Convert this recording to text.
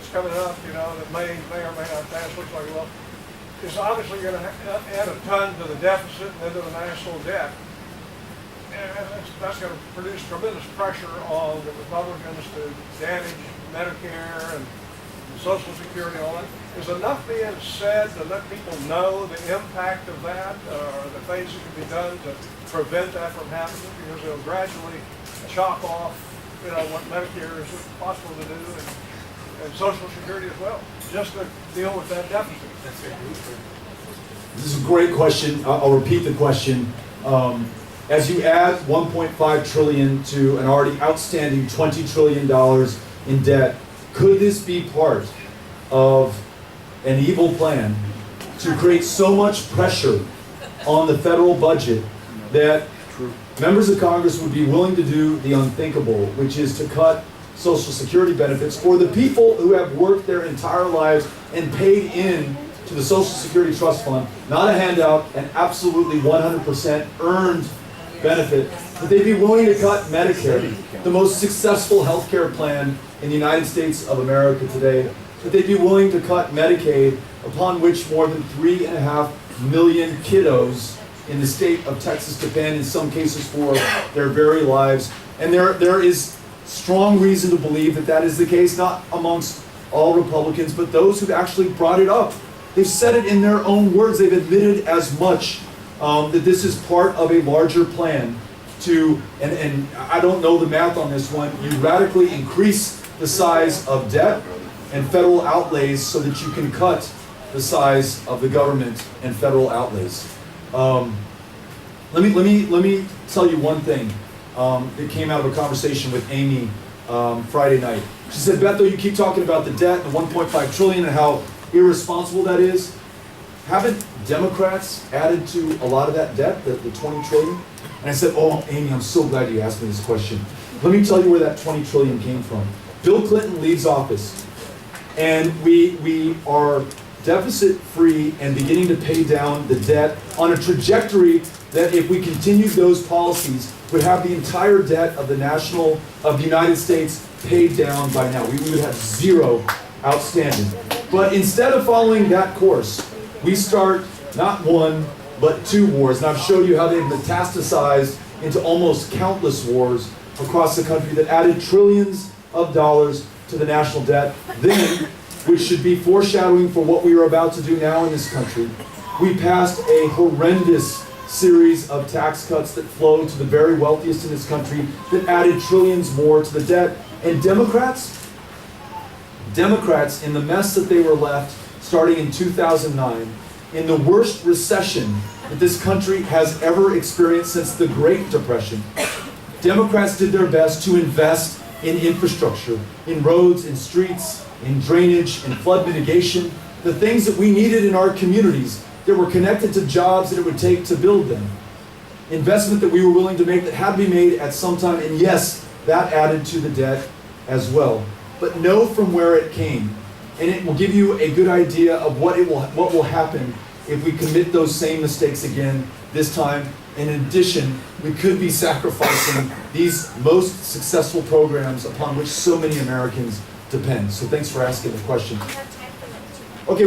coming up, you know, that may or may not pass, looks like it will, is obviously going to add a ton to the deficit and then to the national debt. And that's going to produce tremendous pressure on the Republicans to damage Medicare and Social Security and all that. Is enough being said to let people know the impact of that, or the things that can be done to prevent that from happening? Because it'll gradually chop off, you know, what Medicare is possible to do, and Social Security as well, just to deal with that deficit. This is a great question. I'll repeat the question. As you add 1.5 trillion to an already outstanding $20 trillion in debt, could this be part of an evil plan to create so much pressure on the federal budget that members of Congress would be willing to do the unthinkable, which is to cut Social Security benefits for the people who have worked their entire lives and paid in to the Social Security Trust Fund, not a handout, an absolutely 100% earned benefit, that they'd be willing to cut Medicare, the most successful healthcare plan in the United States of America today, that they'd be willing to cut Medicaid, upon which more than 3.5 million kiddos in the state of Texas depend, in some cases for their very lives. And there is strong reason to believe that that is the case, not amongst all Republicans, but those who've actually brought it up. They've said it in their own words. They've admitted as much, that this is part of a larger plan to, and I don't know the math on this one, you radically increase the size of debt and federal outlays so that you can cut the size of the government and federal outlays. Let me tell you one thing that came out of a conversation with Amy Friday night. She said, Beto, you keep talking about the debt, the 1.5 trillion, and how irresponsible that is. Haven't Democrats added to a lot of that debt, the 20 trillion? And I said, oh, Amy, I'm so glad you asked me this question. Let me tell you where that 20 trillion came from. Bill Clinton leaves office, and we are deficit-free and beginning to pay down the debt on a trajectory that, if we continued those policies, would have the entire debt of the United States paid down by now. We would have zero outstanding. But instead of following that course, we start not one, but two wars. And I've showed you how they've metastasized into almost countless wars across the country that added trillions of dollars to the national debt. Then, which should be foreshadowing for what we are about to do now in this country, we passed a horrendous series of tax cuts that flow to the very wealthiest in this country that added trillions more to the debt. And Democrats, in the mess that they were left starting in 2009, in the worst recession that this country has ever experienced since the Great Depression, Democrats did their best to invest in infrastructure, in roads, in streets, in drainage, in flood mitigation, the things that we needed in our communities that were connected to jobs that it would take to build them. Investment that we were willing to make that had to be made at some time, and yes, that added to the debt as well. But know from where it came, and it will give you a good idea of what will happen if we commit those same mistakes again this time. In addition, we could be sacrificing these most successful programs upon which so many Americans depend. So thanks for asking the question. Okay.